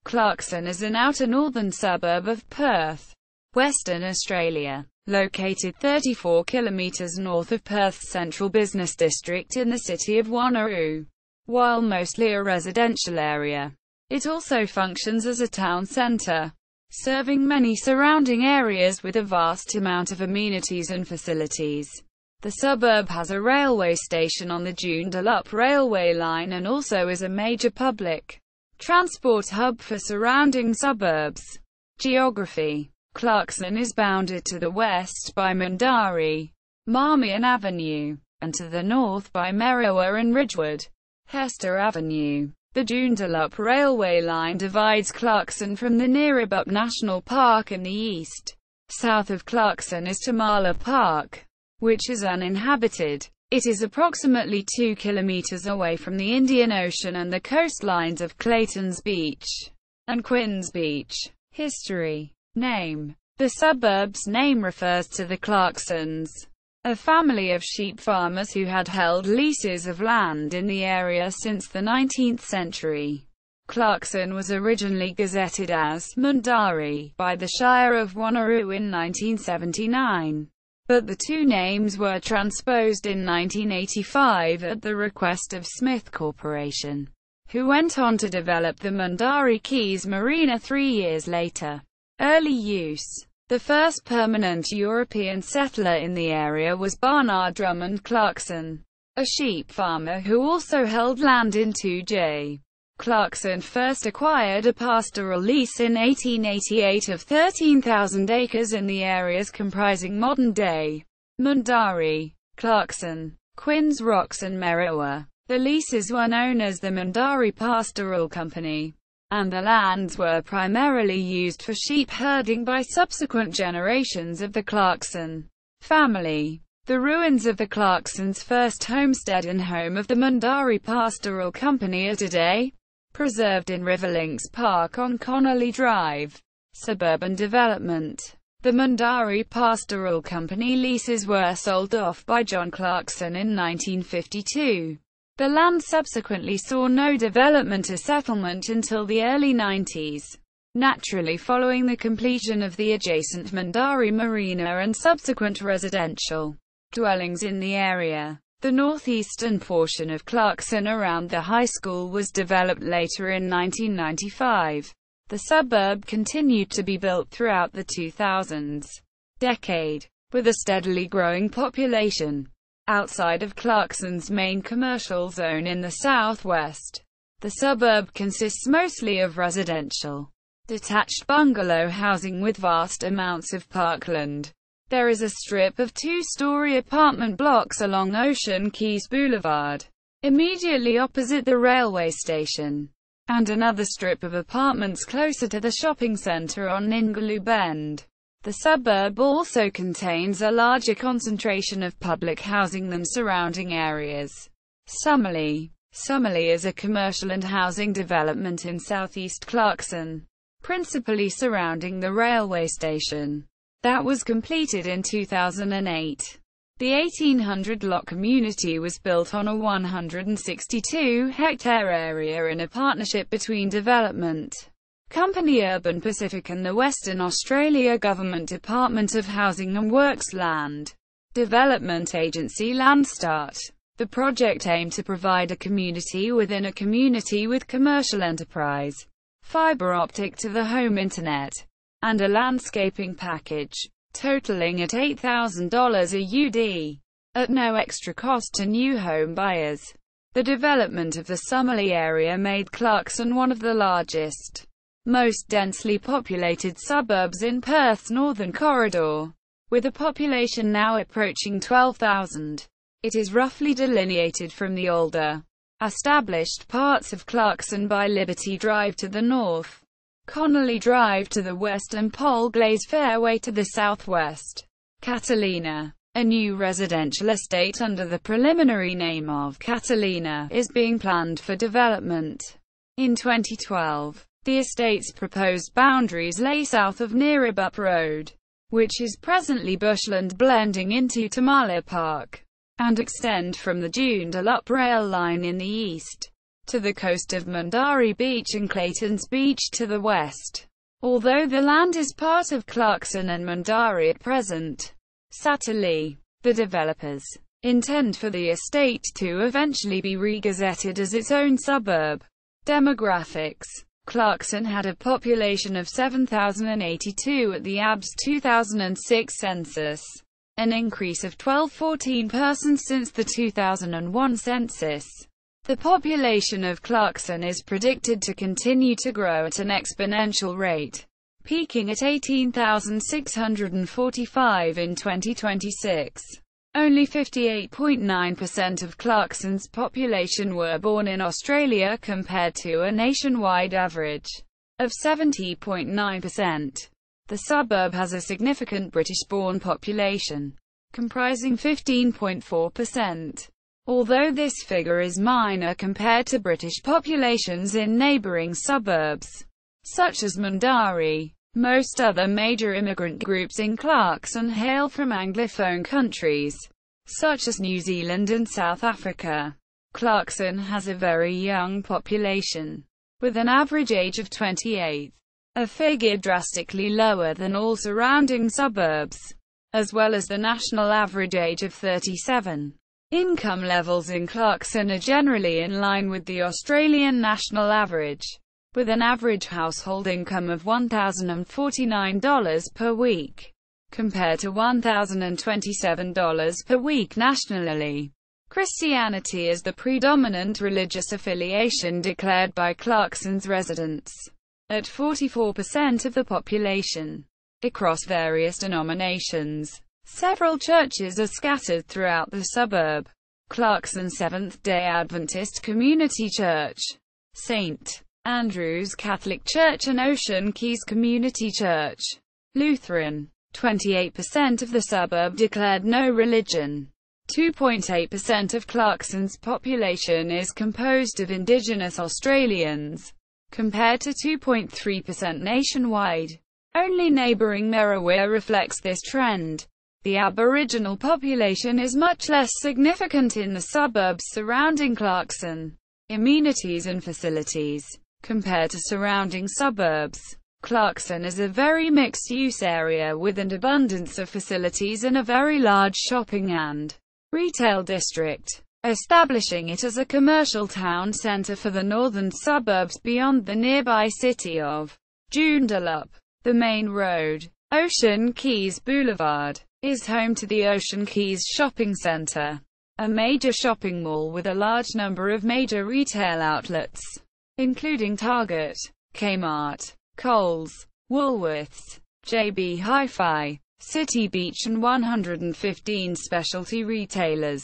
Clarkson is an outer northern suburb of Perth, Western Australia, located 34 kilometres north of Perth's central business district in the City of Wanneroo. While mostly a residential area, it also functions as a town centre, serving many surrounding areas with a vast amount of amenities and facilities. The suburb has a railway station on the Joondalup railway line and also is a major public transport hub for surrounding suburbs. Geography: Clarkson is bounded to the west by Mindarie, Marmion Avenue, and to the north by Merriwa and Ridgewood, Hester Avenue. The Joondalup railway line divides Clarkson from the Neerabup National Park in the east. South of Clarkson is Tamala Park, which is uninhabited. It is approximately 2 kilometres away from the Indian Ocean and the coastlines of Clayton's Beach and Quinns Beach. History. Name. The suburb's name refers to the Clarksons, a family of sheep farmers who had held leases of land in the area since the 19th century. Clarkson was originally gazetted as Mindarie by the Shire of Wanneroo in 1979. But the two names were transposed in 1985 at the request of Smith Corporation, who went on to develop the Mindarie Keys Marina 3 years later. Early use. The first permanent European settler in the area was Barnard Drummond Clarkson, a sheep farmer who also held land in 2J. Clarkson first acquired a pastoral lease in 1888 of 13,000 acres in the areas comprising modern-day Mindarie, Clarkson, Quinns Rocks and Merriwa. The leases were known as the Mindarie Pastoral Company, and the lands were primarily used for sheep herding by subsequent generations of the Clarkson family. The ruins of the Clarksons' first homestead and home of the Mindarie Pastoral Company are today preserved in Riverlinks Park on Connolly Drive. Suburban development. The Mindarie Pastoral Company leases were sold off by John Clarkson in 1952. The land subsequently saw no development or settlement until the early 90s. Naturally, following the completion of the adjacent Mindarie Marina and subsequent residential dwellings in the area, the northeastern portion of Clarkson around the high school was developed later in 1995. The suburb continued to be built throughout the 2000s decade, with a steadily growing population. Outside of Clarkson's main commercial zone in the southwest, the suburb consists mostly of residential, detached bungalow housing with vast amounts of parkland. There is a strip of two-story apartment blocks along Ocean Keys Boulevard, immediately opposite the railway station, and another strip of apartments closer to the shopping centre on Ningaloo Bend. The suburb also contains a larger concentration of public housing than surrounding areas. Summerley. Summerley is a commercial and housing development in southeast Clarkson, principally surrounding the railway station, that was completed in 2008. The 1,800-lot community was built on a 162-hectare area in a partnership between Development Company Urban Pacific and the Western Australia Government Department of Housing and Works Land Development Agency Landstart. The project aimed to provide a community within a community with commercial enterprise, fibre optic to the home internet, and a landscaping package, totaling at $8,000 a UD, at no extra cost to new home buyers. The development of the Summerley area made Clarkson one of the largest, most densely populated suburbs in Perth's northern corridor, with a population now approaching 12,000. It is roughly delineated from the older, established parts of Clarkson by Liberty Drive to the north, Connolly Drive to the west and Polglaze Fairway to the southwest. Catalina. A new residential estate under the preliminary name of Catalina is being planned for development. In 2012, the estate's proposed boundaries lay south of Neerabup Road, which is presently bushland blending into Tamala Park, and extend from the Joondalup rail line in the east. to the coast of Mundari Beach and Clayton's Beach to the west. Although the land is part of Clarkson and Mundari at present, Satterley, the developers, intend for the estate to eventually be re-gazetted as its own suburb. Demographics. Clarkson had a population of 7,082 at the ABS 2006 census, an increase of 14 persons since the 2001 census. The population of Clarkson is predicted to continue to grow at an exponential rate, peaking at 18,645 in 2026. Only 58.9% of Clarkson's population were born in Australia compared to a nationwide average of 70.9%. The suburb has a significant British-born population, comprising 15.4%. Although this figure is minor compared to British populations in neighbouring suburbs, such as Mundari, most other major immigrant groups in Clarkson hail from Anglophone countries, such as New Zealand and South Africa. Clarkson has a very young population, with an average age of 28, a figure drastically lower than all surrounding suburbs, as well as the national average age of 37. Income levels in Clarkson are generally in line with the Australian national average, with an average household income of $1,049 per week, compared to $1,027 per week nationally. Christianity is the predominant religious affiliation declared by Clarkson's residents, at 44% of the population. Across various denominations, several churches are scattered throughout the suburb. Clarkson Seventh-day Adventist Community Church, St. Andrew's Catholic Church and Ocean Keys Community Church, Lutheran. 28% of the suburb declared no religion. 2.8% of Clarkson's population is composed of Indigenous Australians, compared to 2.3% nationwide. Only neighbouring Merriweer reflects this trend. The Aboriginal population is much less significant in the suburbs surrounding Clarkson. Amenities and facilities. Compared to surrounding suburbs, Clarkson is a very mixed-use area with an abundance of facilities and a very large shopping and retail district, establishing it as a commercial town centre for the northern suburbs beyond the nearby city of Joondalup. The main road, Ocean Keys Boulevard, is home to the Ocean Keys Shopping Centre, a major shopping mall with a large number of major retail outlets, including Target, Kmart, Coles, Woolworths, JB Hi-Fi, City Beach and 115 specialty retailers.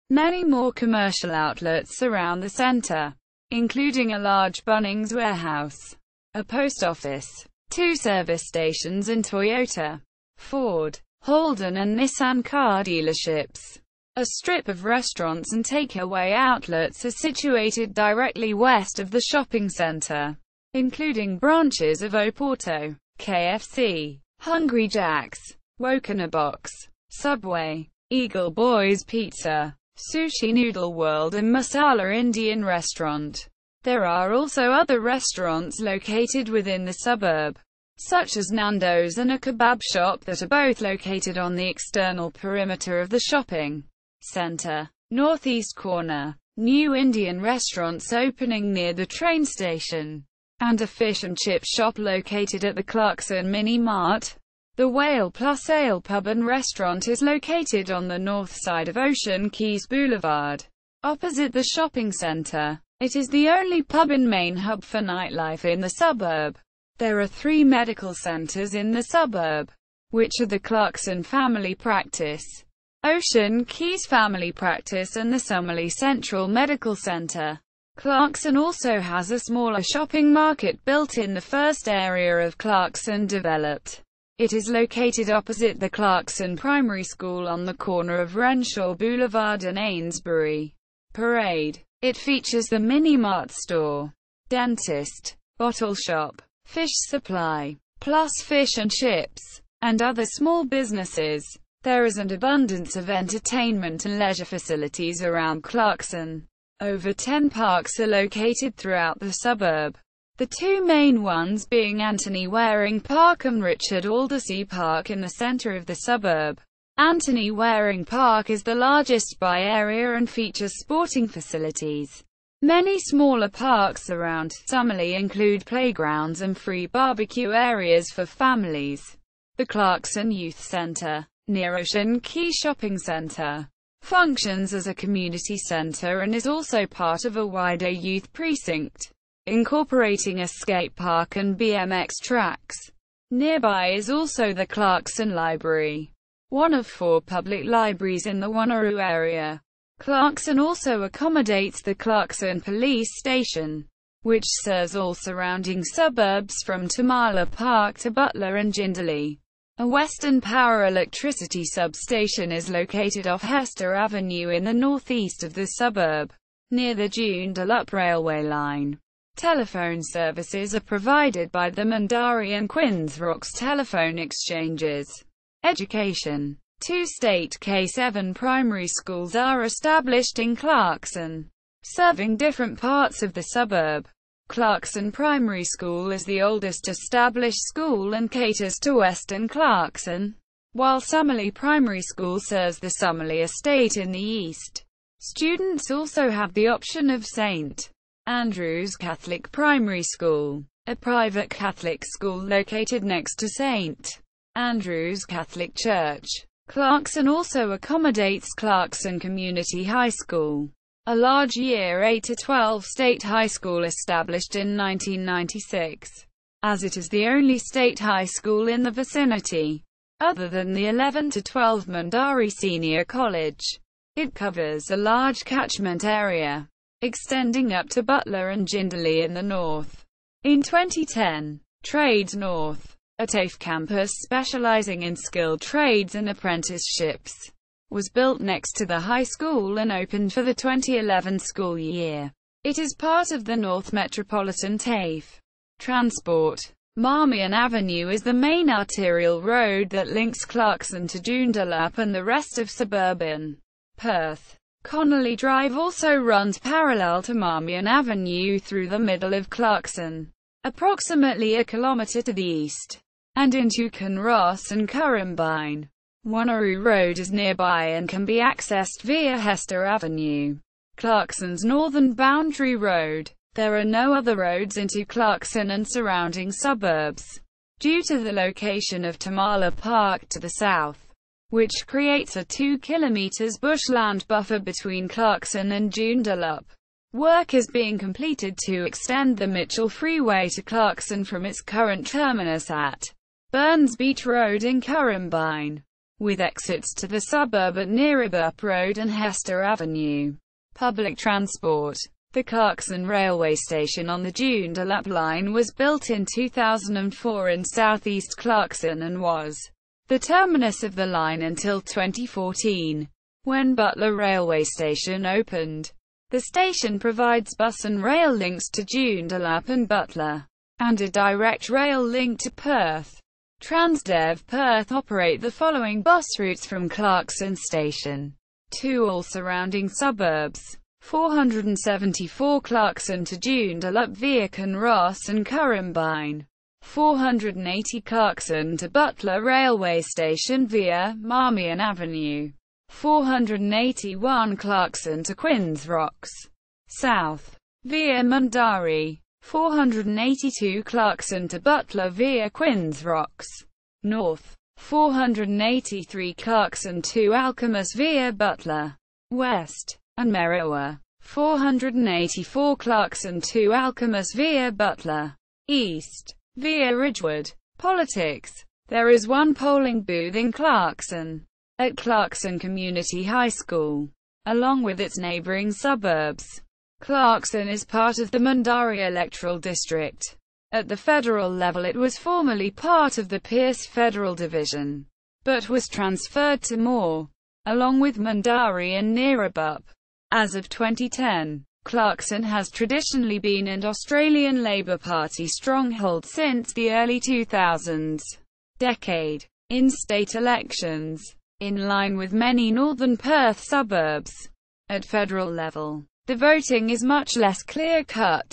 Many more commercial outlets surround the centre, including a large Bunnings warehouse, a post office, 2 service stations and Toyota, Ford, Holden and Nissan car dealerships. A strip of restaurants and takeaway outlets are situated directly west of the shopping centre, including branches of Oporto, KFC, Hungry Jack's, Wokanabox, Subway, Eagle Boys Pizza, Sushi Noodle World and Masala Indian Restaurant. There are also other restaurants located within the suburb, such as Nando's and a kebab shop that are both located on the external perimeter of the shopping center. Northeast corner, new Indian restaurants opening near the train station, and a fish and chip shop located at the Clarkson Mini Mart. The Whale Plus Ale pub and restaurant is located on the north side of Ocean Keys Boulevard, opposite the shopping center. It is the only pub and main hub for nightlife in the suburb. There are 3 medical centers in the suburb, which are the Clarkson Family Practice, Ocean Keys Family Practice and the Summerley Central Medical Center. Clarkson also has a smaller shopping market built in the first area of Clarkson developed. It is located opposite the Clarkson Primary School on the corner of Renshaw Boulevard and Ainsbury Parade. It features the mini-mart store, dentist, bottle shop, fish supply, plus fish and chips, and other small businesses. There is an abundance of entertainment and leisure facilities around Clarkson. Over 10 parks are located throughout the suburb. The two main ones being Anthony Waring Park and Richard Aldersea Park in the centre of the suburb. Anthony Waring Park is the largest by area and features sporting facilities. Many smaller parks around Summerley include playgrounds and free barbecue areas for families. The Clarkson Youth Centre, near Ocean Quay Shopping Centre, functions as a community centre and is also part of a wider youth precinct, incorporating a skate park and BMX tracks. Nearby is also the Clarkson Library, one of 4 public libraries in the Wanneroo area. Clarkson also accommodates the Clarkson Police Station, which serves all surrounding suburbs from Tamala Park to Butler and Joondalup. A Western Power electricity substation is located off Hester Avenue in the northeast of the suburb, near the Joondalup railway line. Telephone services are provided by the Mandari and Quinns Rocks telephone exchanges. Education. 2 state K-7 primary schools are established in Clarkson, serving different parts of the suburb. Clarkson Primary School is the oldest established school and caters to Western Clarkson, while Summerley Primary School serves the Summerley estate in the east. Students also have the option of St. Andrew's Catholic Primary School, a private Catholic school located next to St. Andrew's Catholic Church. Clarkson also accommodates Clarkson Community High School, a large Year 8 to 12 state high school established in 1996, as it is the only state high school in the vicinity, other than the 11 to 12 Mandari Senior College. It covers a large catchment area, extending up to Butler and Joondalup in the north. In 2010, Trades North, a TAFE campus specializing in skilled trades and apprenticeships, was built next to the high school and opened for the 2011 school year. It is part of the North Metropolitan TAFE. Transport. Marmion Avenue is the main arterial road that links Clarkson to Joondalup and the rest of suburban Perth. Connolly Drive also runs parallel to Marmion Avenue through the middle of Clarkson, approximately a kilometre to the east, and into Kinross and Currambine. Wanneroo Road is nearby and can be accessed via Hester Avenue, Clarkson's northern boundary road. There are no other roads into Clarkson and surrounding suburbs, due to the location of Tamala Park to the south, which creates a 2 km bushland buffer between Clarkson and Joondalup. Work is being completed to extend the Mitchell Freeway to Clarkson from its current terminus at Burns Beach Road in Currambine, with exits to the suburb at Neerabup Road and Hester Avenue. Public transport. The Clarkson railway station on the Joondalup line was built in 2004 in southeast Clarkson and was the terminus of the line until 2014, when Butler railway station opened. The station provides bus and rail links to Joondalup and Butler, and a direct rail link to Perth. Transdev Perth operate the following bus routes from Clarkson Station to all surrounding suburbs. 474 Clarkson to Joondalup via Kinross and Currambine. 480 Clarkson to Butler railway station via Marmion Avenue. 481 Clarkson to Quinns Rocks, south, via Mandari. 482 Clarkson to Butler via Quinns Rocks, north. 483 Clarkson to Alchemus via Butler, west, and Merriwa. 484 Clarkson to Alchemus via Butler, east, via Ridgewood. Politics. There is one polling booth in Clarkson, at Clarkson Community High School, along with its neighboring suburbs. Clarkson is part of the Mandari electoral district. At the federal level it was formerly part of the Pierce Federal Division, but was transferred to Moore, along with Mandari and Neerabup. As of 2010, Clarkson has traditionally been an Australian Labor Party stronghold since the early 2000s decade. In state elections, in line with many northern Perth suburbs, at federal level, The voting is much less clear-cut,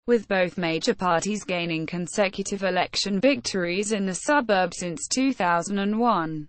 with both major parties gaining consecutive election victories in the suburbs since 2001.